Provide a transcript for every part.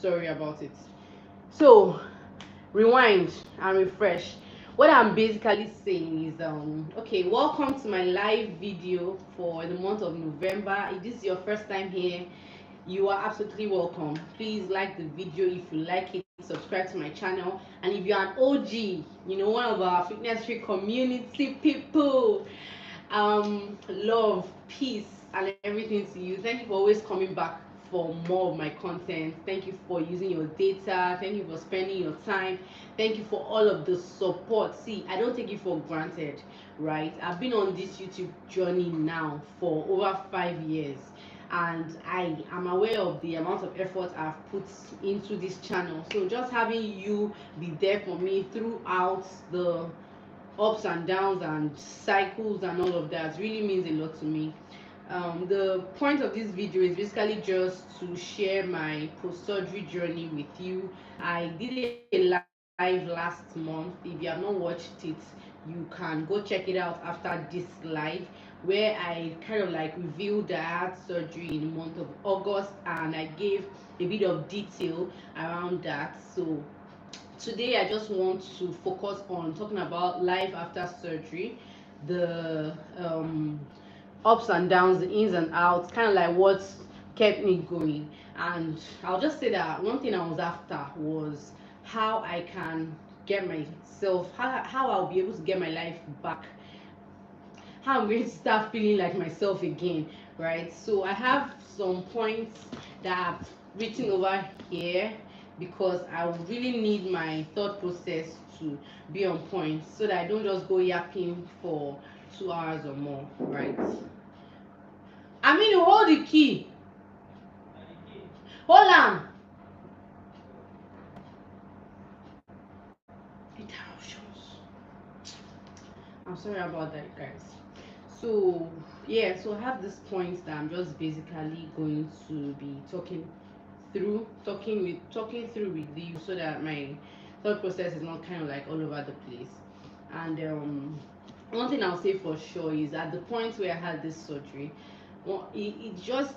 sorry about it. So rewind and refresh. What I'm basically saying is okay, welcome to my live video for the month of November. If this is your first time here, you are absolutely welcome. Please like the video if you like it, subscribe to my channel, and if you're an OG, one of our fitness free community people, love, peace, and everything to you. Thank you for always coming back for more of my content. Thank you for using your data. Thank you for spending your time. Thank you for all of the support. See, I don't take it for granted, right? I've been on this YouTube journey now for over 5 years, and I am aware of the amount of effort I've put into this channel. So just having you be there for me throughout the ups and downs and cycles and all of that really means a lot to me. The point of this video is basically just to share my post-surgery journey with you. I did a live last month. If you have not watched it, you can go check it out after this live, where I kind of like revealed that I had surgery in the month of August, and I gave a bit of detail around that. So today I just want to focus on talking about life after surgery, the ups and downs, the ins and outs, kind of like what kept me going. And I'll just say that one thing I was after was how I can get myself, how I'll be able to get my life back, how I'm going to start feeling like myself again, right? So I have some points that I've written over here because I really need my thought process to be on point so that I don't just go yapping for 2 hours or more, right? I mean, hold the key. Hold on. Interruptions. I'm sorry about that, guys. So yeah, so I have this point that I'm just basically going to be talking through with you so that my thought process is not kind of like all over the place. And one thing I'll say for sure is at the point where I had this surgery, well, it just,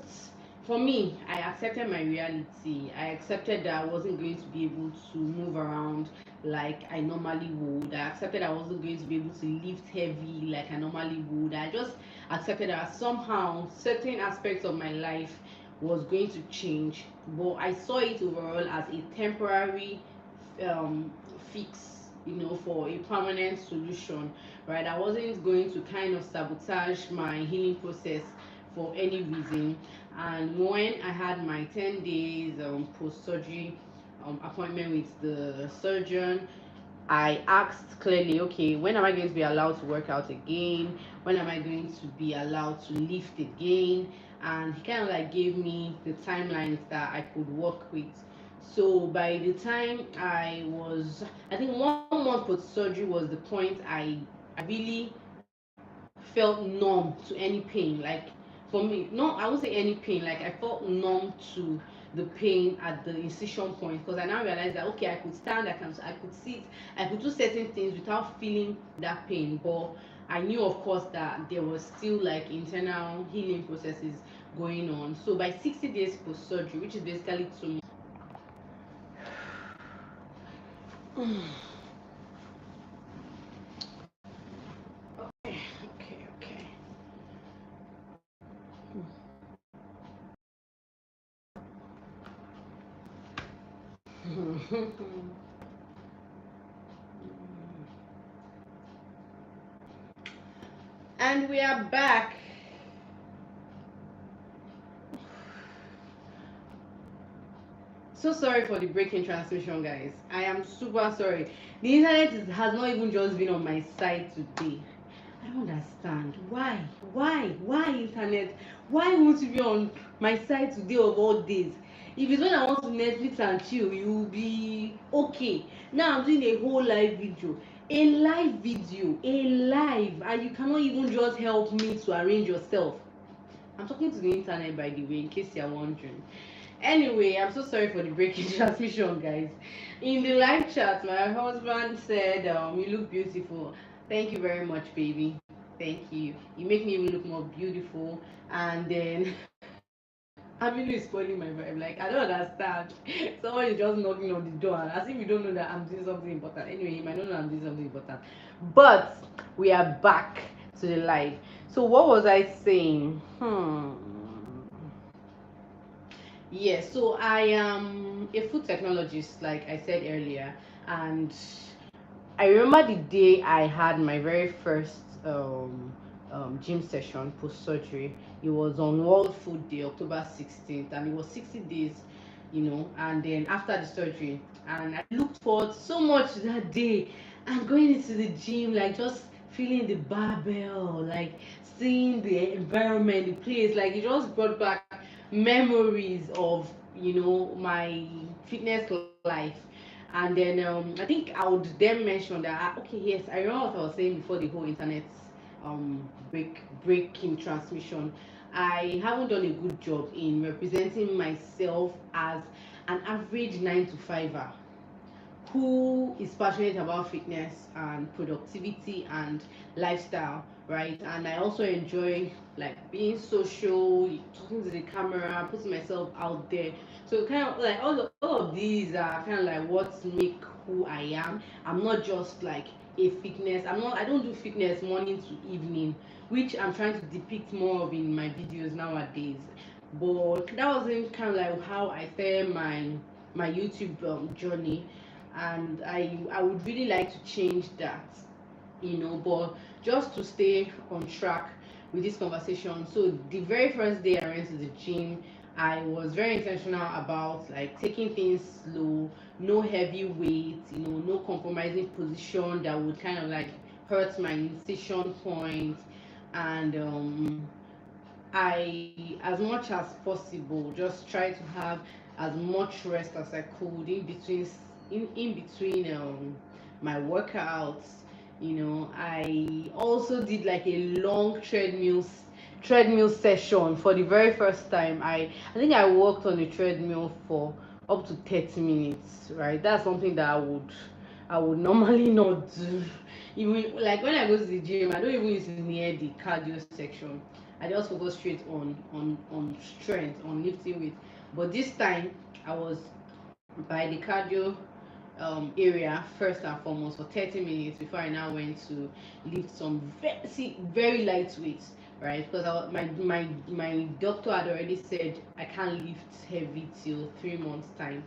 for me, I accepted my reality. I accepted that I wasn't going to be able to move around like I normally would. I accepted I wasn't going to be able to lift heavy like I normally would. I just accepted that somehow certain aspects of my life was going to change, but I saw it overall as a temporary um, fix, for a permanent solution, right? I wasn't going to kind of sabotage my healing process for any reason. And when I had my 10 days post surgery appointment with the surgeon, I asked clearly, okay, when am I going to be allowed to work out again? When am I going to be allowed to lift again? And he kind of like gave me the timelines that I could work with. So by the time I think 1 month post surgery was the point I really felt numb to any pain. Like for me, no, I won't say any pain. Like I felt numb to the pain at the incision point because I now realized that okay, I could stand, I could sit, I could do certain things without feeling that pain. But I knew, of course, that there was still like internal healing processes going on. So by 60 days post surgery, which is basically 2 months. And we are back. So sorry for the breaking transmission, guys. I am super sorry. The internet has not even just been on my side today. I don't understand. Why? Why internet? Why won't you be on my side today of all days? If it's when I want to Netflix and chill, you will be okay. Now I'm doing a whole live video. And you cannot even just help me to arrange yourself. I'm talking to the internet, by the way, in case you're wondering. Anyway, I'm so sorry for the breaking transmission, guys. In the live chat, my husband said, "You look beautiful." Thank you very much, baby. Thank you. You make me even look more beautiful. And then Aminu is spoiling my vibe. Like, I don't understand. Someone is just knocking on the door as if you don't know that I'm doing something important. Anyway, you might not know I'm doing something important. But we are back to the live. So what was I saying? Yes, so I am a food technologist, like I said earlier, and I remember the day I had my very first gym session post surgery. It was on World Food Day, October 16th, and it was 60 days, and then after the surgery. And I looked forward so much to that day and going into the gym, like just feeling the barbell, like seeing the environment, the place, like it just brought back memories of my fitness life. And then I think I would then mention that okay, yes, I remember what I was saying before the whole internet breaking transmission. I haven't done a good job in representing myself as an average 9 to 5er who is passionate about fitness and productivity and lifestyle, right? And I also enjoy like being social, talking to the camera, putting myself out there. So kind of like all of these are kind of like what make who I am. I'm not just like a fitness. I don't do fitness morning to evening, which I'm trying to depict more of in my videos nowadays. But that wasn't kind of like how I started my YouTube journey, and I would really like to change that, but just to stay on track with this conversation. So the very first day I went to the gym, I was very intentional about like taking things slow, no heavy weight, no compromising position that would kind of like hurt my incision point. And I, as much as possible, just try to have as much rest as I could in between my workouts. I also did like a long treadmill session for the very first time. I think I walked on a treadmill for up to 30 minutes, right? That's something that I would normally not do. Even like when I go to the gym, I don't even use it near the cardio section. I just focus straight on strength, on lifting weight. But this time I was by the cardio area first and foremost for 30 minutes before I now went to lift some very light weights, right? Because my doctor had already said I can't lift heavy till 3 months time,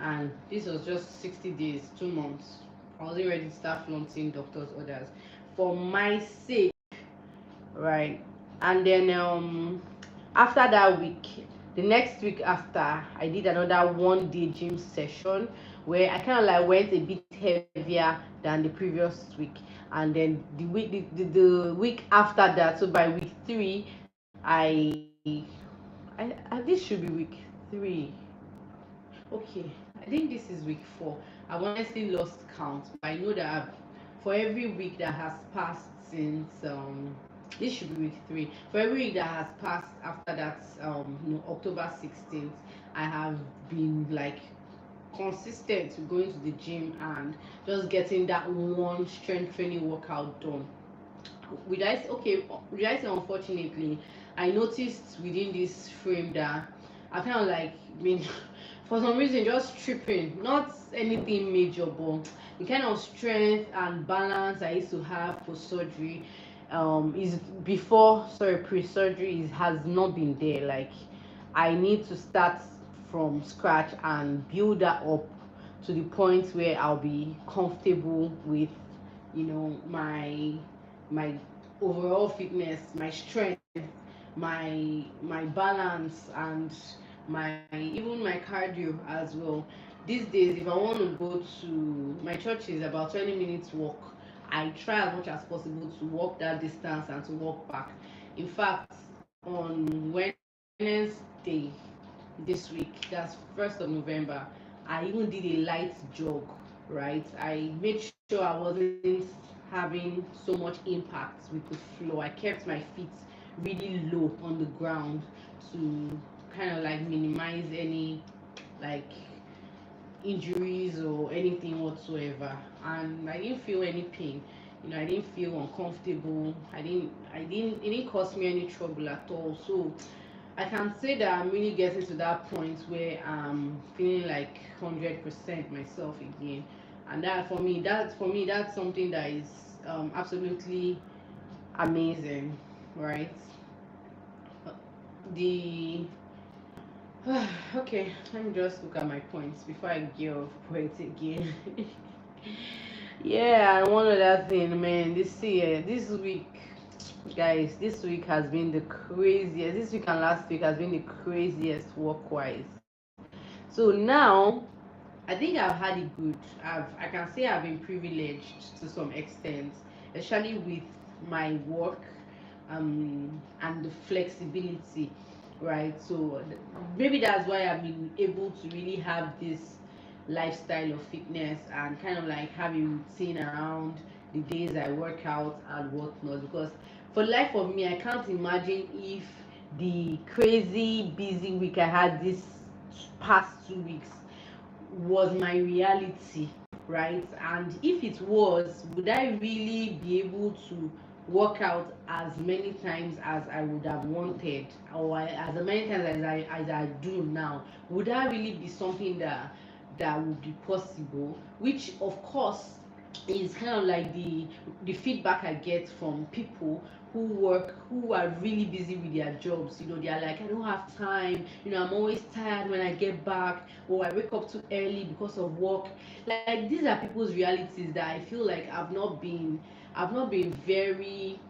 and this was just 60 days, 2 months. I wasn't ready to start flaunting doctor's orders for my sake, right? And then after that week, the next week after, I did another 1 day gym session where I kind of like went a bit heavier than the previous week. And then the week after that, so by week three, I this should be week three. Okay, I think this is week 4. I've honestly lost count, but I know that for every week that has passed since this should be week 3. For every week that has passed after that October 16th, I have been like consistent with going to the gym and just getting that one strength training workout done. Would I say unfortunately, I noticed within this frame that I kind of like been for some reason just tripping, not anything major, but the kind of strength and balance I used to have for surgery is before sorry pre-surgery is has not been there. Like I need to start from scratch and build that up to the point where I'll be comfortable with my overall fitness, my strength, my balance, and my even my cardio as well. These days, if I want to go to my church is about 20 minutes walk. I try as much as possible to walk that distance and to walk back. In fact, on Wednesday this week, that's 1st of November, I even did a light jog, right? I made sure I wasn't having so much impact with the floor. I kept my feet really low on the ground to kind of like minimize any like injuries or anything whatsoever. And I didn't feel any pain. I didn't feel uncomfortable. I didn't it didn't cause me any trouble at all. So I can say that I'm really getting to that point where I'm feeling like 100% myself again, and that's something that is absolutely amazing, right? The okay, let me just look at my points before I get off point again. Yeah, and one other thing, man, this week, guys, this week has been the craziest. This week and last week has been the craziest work-wise. So now, I think I've had it good. I can say I've been privileged to some extent, especially with my work, and the flexibility, right? So maybe that's why I've been able to really have this lifestyle of fitness and kind of like have a routine around the days I work out and whatnot. Because for the life of me, I can't imagine if the crazy busy week I had this past 2 weeks was my reality, right? And if it was, would I really be able to work out as many times as I would have wanted, or as many times as I do now? Would that really be something that would be possible? Which, of course, is kind of like the feedback I get from people who are really busy with their jobs. They are like, I don't have time, I'm always tired when I get back, or I wake up too early because of work. Like, these are people's realities that I feel like I've not been very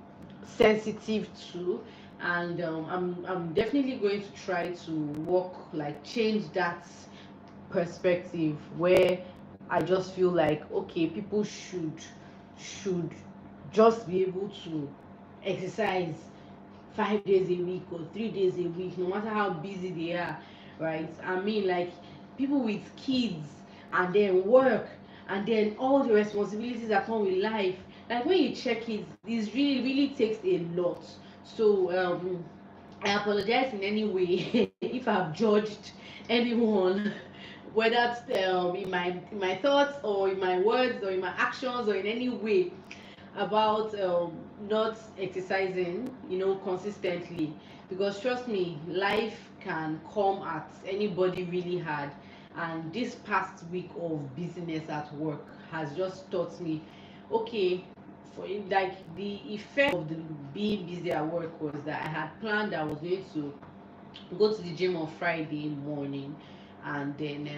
sensitive to. And I'm definitely going to try to work, like, change that perspective, where I just feel like, okay, people should just be able to exercise 5 days a week or 3 days a week, no matter how busy they are, right? I mean, like, people with kids and then work and then all the responsibilities that come with life. Like, when you check it, this really, really takes a lot. So I apologize in any way if I've judged anyone, whether in my thoughts or in my words or in my actions or in any way, about not exercising, consistently. Because trust me, life can come at anybody really hard. And this past week of business at work has just taught me, okay, like, the effect of the being busy at work was that I had planned that I was going to go to the gym on Friday morning, and then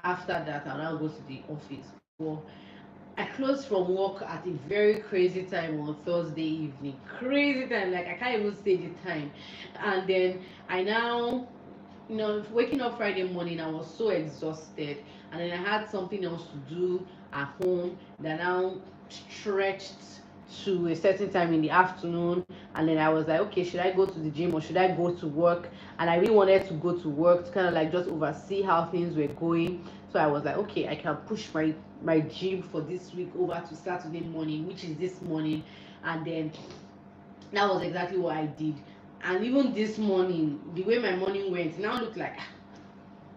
after that I'll now go to the office. But I closed from work at a very crazy time on Thursday evening. Crazy time, like, I can't even say the time. And then I now, waking up Friday morning, I was so exhausted, and then I had something else to do at home that now stretched to a certain time in the afternoon. And then I was like, okay, should I go to the gym or should I go to work? And I really wanted to go to work to kind of like just oversee how things were going. So I was like, okay, I can push my gym for this week over to Saturday morning, which is this morning. And then that was exactly what I did. And even this morning, the way my morning went, it now looked like,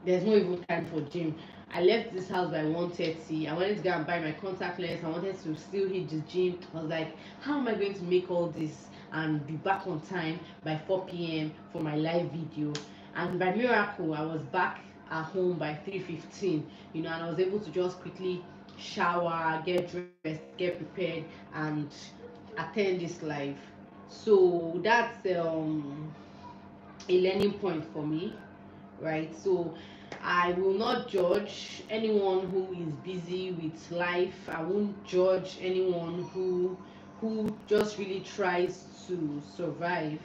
there's no even time for gym. I left this house by 1:30. I wanted to go and buy my contact lens. I wanted to still hit the gym. I was like, how am I going to make all this and be back on time by 4 p.m. for my live video? And by miracle, I was back at home by 3:15. And I was able to just quickly shower, get dressed, get prepared, and attend this live. So that's a learning point for me, right? So I will not judge anyone who is busy with life. I won't judge anyone who just really tries to survive.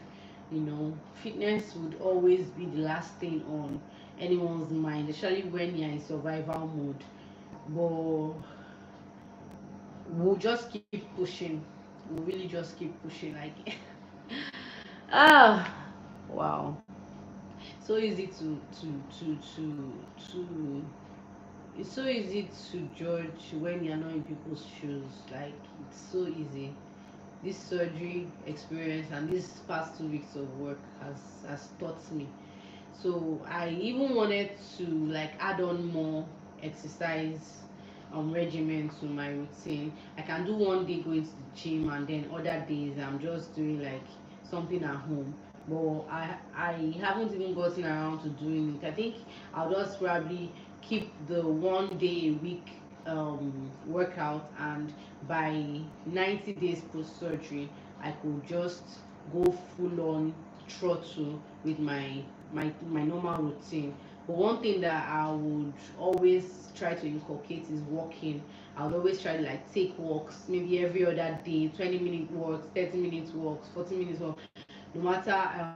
Fitness would always be the last thing on anyone's mind, especially when you're in survival mode. But we'll just keep pushing. We'll really just keep pushing, like, ah, wow. So easy to it's so easy to judge when you're not in people's shoes. Like, it's so easy. This surgery experience and these past 2 weeks of work has taught me. So I even wanted to, like, add on more exercise regimen to my routine. I can do one day going to the gym, and then other days I'm just doing like something at home. but I haven't even gotten around to doing it. I think I'll just probably keep the 1 day a week workout, and by 90 days post surgery I could just go full on throttle with my normal routine. But one thing that I would always try to inculcate is walking. I would always try to like take walks maybe every other day, 20-minute walks, 30 minutes walks, 40 minutes walks, no matter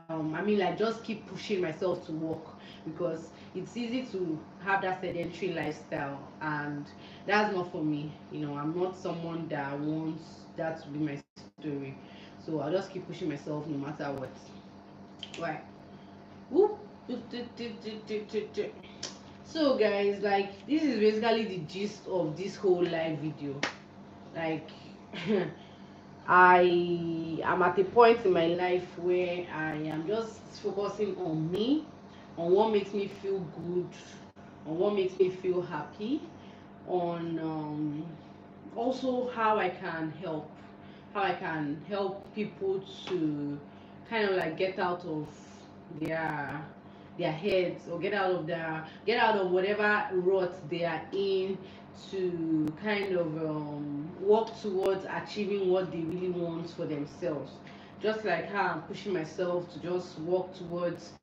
I mean, like, just keep pushing myself to walk, because it's easy to have that sedentary lifestyle, and that's not for me. I'm not someone that wants that to be my story. So I'll just keep pushing myself no matter what. Right. Whoop. So guys, like, this is basically the gist of this whole live video. Like, I am at a point in my life where I am just focusing on me, on what makes me feel good, on what makes me feel happy, on also how I can help people to kind of like get out of their their heads, or get out of whatever rut they are in, to kind of work towards achieving what they really want for themselves. Just like how I'm pushing myself to just work towards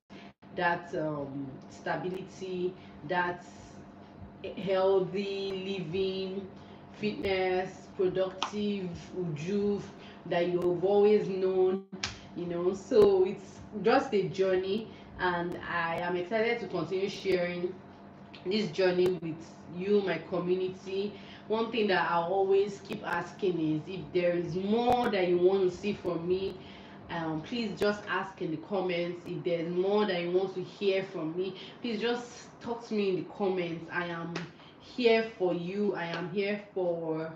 that stability, that healthy living, fitness, productive uju that you've always known. So it's just a journey, and I am excited to continue sharing this journey with you, my community. One thing that I always keep asking is, if there is more that you want to see from me, please just ask in the comments. If there's more that you want to hear from me, please just talk to me in the comments. I am here for you. I am here for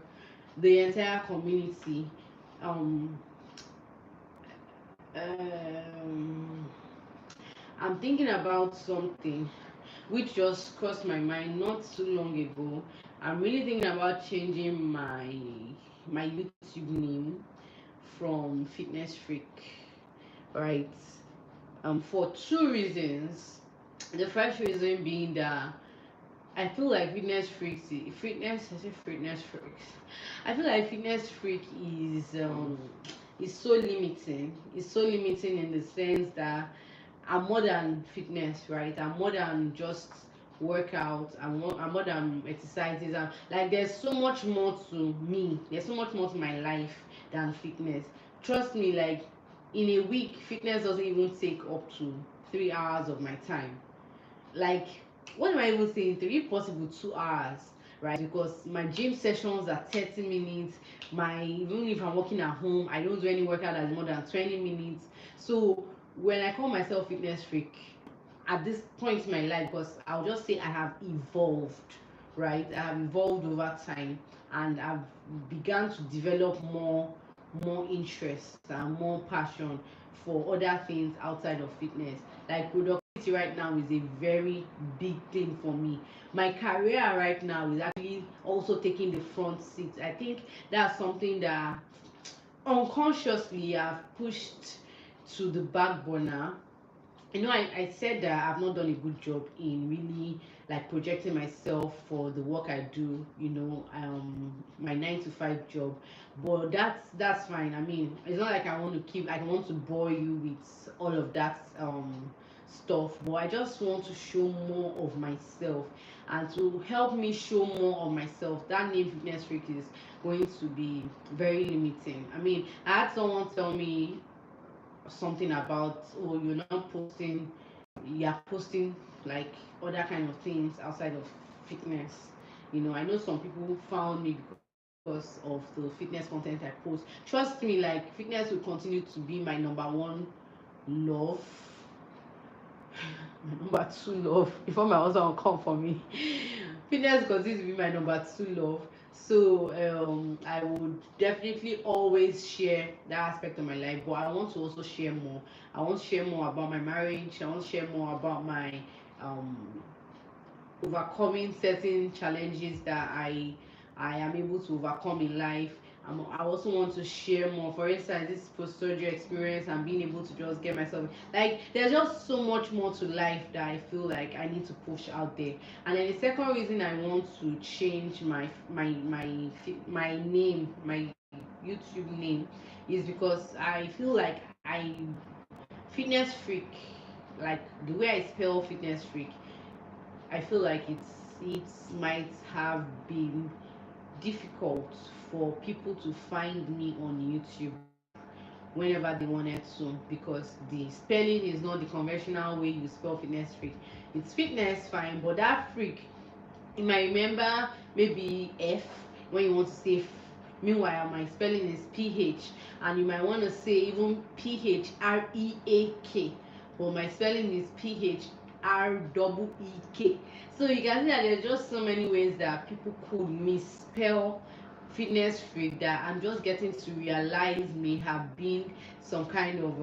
the entire community. um, um, I'm thinking about something which just crossed my mind not too long ago. I'm really thinking about changing my YouTube name from Fitness Freak, right? For two reasons. The first reason being that I feel like fitness freaks. I feel like fitness freak is so limiting. It's so limiting in the sense that I'm more than fitness, right? I'm more than just workout. I'm more than exercises. Like, there's so much more to me. There's so much more to my life than fitness. Trust me, like, in a week, fitness doesn't even take up to 3 hours of my time. Like, what am I even saying? 3, possible 2 hours, right? Because my gym sessions are 30 minutes. Even if I'm working at home, I don't do any workout that's more than 20 minutes. So when I call myself fitness freak at this point in my life, because I'll just say I have evolved, right? I have evolved over time, and I've begun to develop more interest and more passion for other things outside of fitness. Like, productivity right now is a very big thing for me. My career right now is actually also taking the front seat. I think that's something that unconsciously I've pushed to the back burner. I said that I've not done a good job in really like projecting myself for the work I do, my 9 to 5 job. But that's fine. I mean, it's not like I want to bore you with all of that stuff, but I just want to show more of myself. And to help me show more of myself, that name Fitness Freak is going to be very limiting. I mean, I had someone tell me something about, oh, you're posting like other kind of things outside of fitness. I know some people found me because of the fitness content I post. Trust me, like, fitness will continue to be my number one love, my number two love before my husband will come for me. Fitness continues to be my number two love. So I would definitely always share that aspect of my life, but I want to also share more. I want to share more about my marriage. I want to share more about my um overcoming certain challenges that I am able to overcome in life. I also want to share more. For instance, this post surgery experience and being able to just get myself like, there's just so much more to life that I feel like I need to push out there. And then the second reason I want to change my name, my YouTube name, is because I feel like I fitness freak, like the way I spell fitness freak, I feel like it might have been difficult for people to find me on YouTube whenever they wanted to, because the spelling is not the conventional way you spell fitness freak. It's fitness fine, but that freak, you might remember maybe F when you want to say F. Meanwhile, my spelling is PH, and you might want to say even PHREAK, but my spelling is PHREEK. So you can see that there's just so many ways that people could misspell fitness freak that I'm just getting to realize may have been some kind of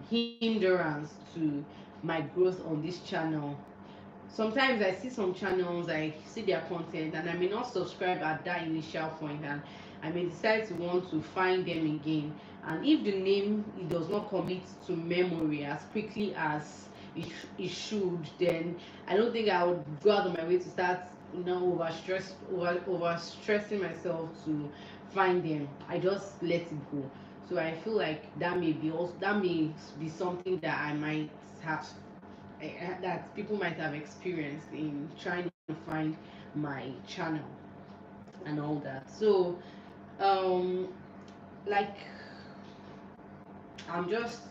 hindrance to my growth on this channel. Sometimes I see some channels, I see their content, and I may not subscribe at that initial point, and I may decide to want to find them again. And if the name, it does not commit to memory as quickly as it should, then I don't think I would go out of my way to start, over stressing myself to find them. I just let it go. So I feel like that may be something that I might have, that people might have experienced in trying to find my channel and all that. So um like, I'm just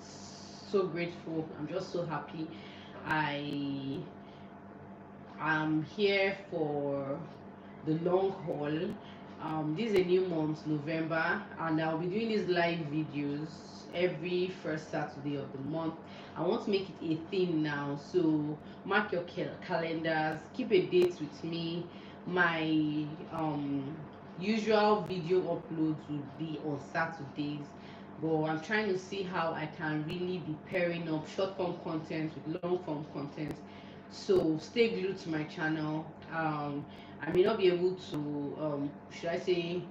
so grateful, I'm just so happy. I am here for the long haul. This is a new month, November, and I'll be doing these live videos every first Saturday of the month. I want to make it a thing now, so mark your calendars, keep a date with me. My usual video uploads will be on Saturdays, but I'm trying to see how I can really be pairing up short form content with long form content. So stay glued to my channel. I may not be able to, should I say,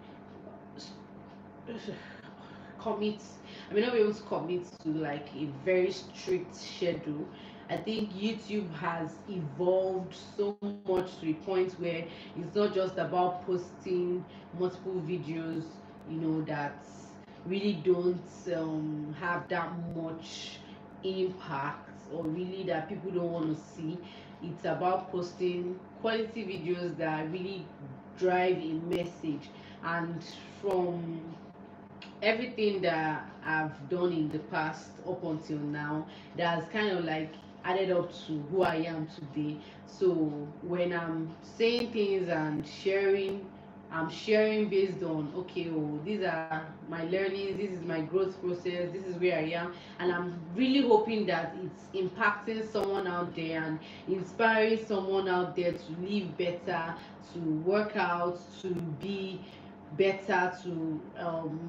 commit. I may not be able to commit to like a very strict schedule. I think YouTube has evolved so much to the point where it's not just about posting multiple videos, that really don't have that much impact, or really that people don't want to see. It's about posting quality videos that really drive a message. And from everything that I've done in the past up until now, that's kind of like added up to who I am today. So when I'm saying things and sharing, I'm sharing based on, okay, oh, these are my learnings, this is my growth process, this is where I am, and I'm really hoping that it's impacting someone out there and inspiring someone out there to live better, to work out, to be better, to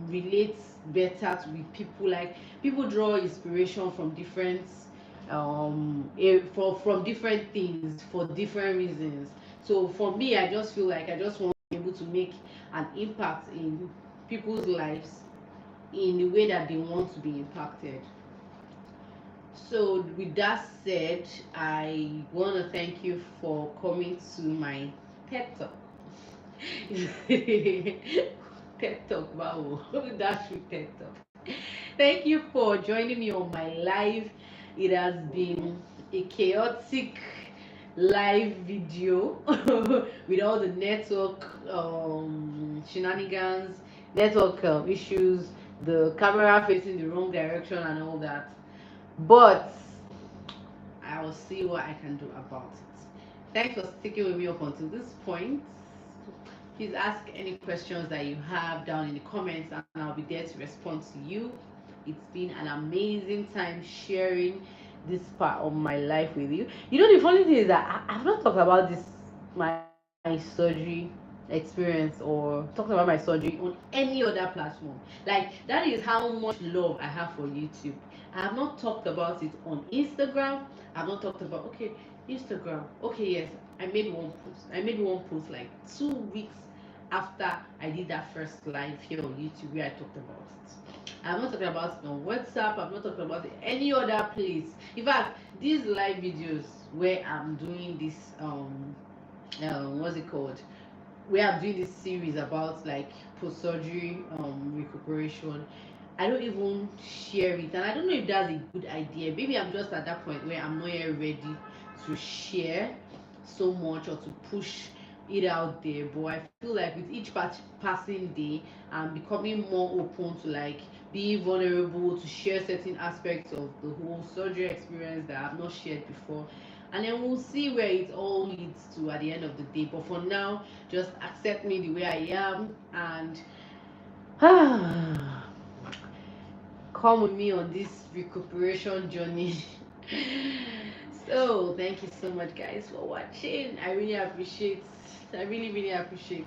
relate better to with people. Like, people draw inspiration from different from different things for different reasons. So for me, I just feel like I just want to be able to make an impact in people's lives in the way that they want to be impacted. So with that said, I want to thank you for coming to my TED talk. TED talk, wow. That's with TED talk. Thank you for joining me on my live. It has been a chaotic live video with all the network shenanigans, network issues, the camera facing the wrong direction and all that. But I will see what I can do about it. Thanks for sticking with me up until this point. Please ask any questions that you have down in the comments, and I'll be there to respond to you. It's been an amazing time sharing this part of my life with you. The funny thing is that I've not talked about my surgery experience, or talking about my surgery on any other platform. Like, that is how much love I have for YouTube. I have not talked about it on Instagram. I've not talked about, Instagram. Okay, yes, I made one post. I made one post like 2 weeks after I did that first live here on YouTube where I talked about it. I'm not talking about it on WhatsApp. I'm not talking about it any other place. In fact, these live videos where I'm doing this what's it called? Where I'm doing this series about like post-surgery recuperation. I don't even share it, and I don't know if that's a good idea. Maybe I'm just at that point where I'm not yet ready to share so much or to push it out there. But I feel like with each passing day, I'm becoming more open to like be vulnerable to share certain aspects of the whole surgery experience that I've not shared before. And then we'll see where it all leads to at the end of the day. But for now, just accept me the way I am and come with me on this recuperation journey. So thank you so much guys for watching. I really appreciate. I really appreciate.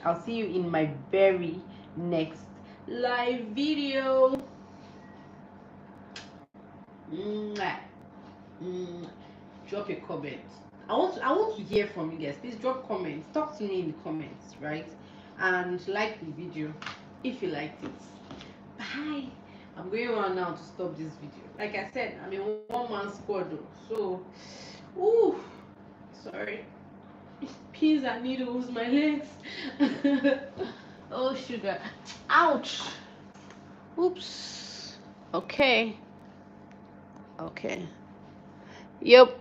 I'll see you in my very next live video. Mwah. Mwah. Drop a comment. I want to hear from you guys. Please drop comments. Talk to me in the comments, right? And like the video if you liked it. Bye. I'm going on now to stop this video. Like I said, I'm a one-man squad though. So, ooh, sorry. Pins and needles, my legs. Oh sugar. Ouch. Oops. Okay. Okay. Yep.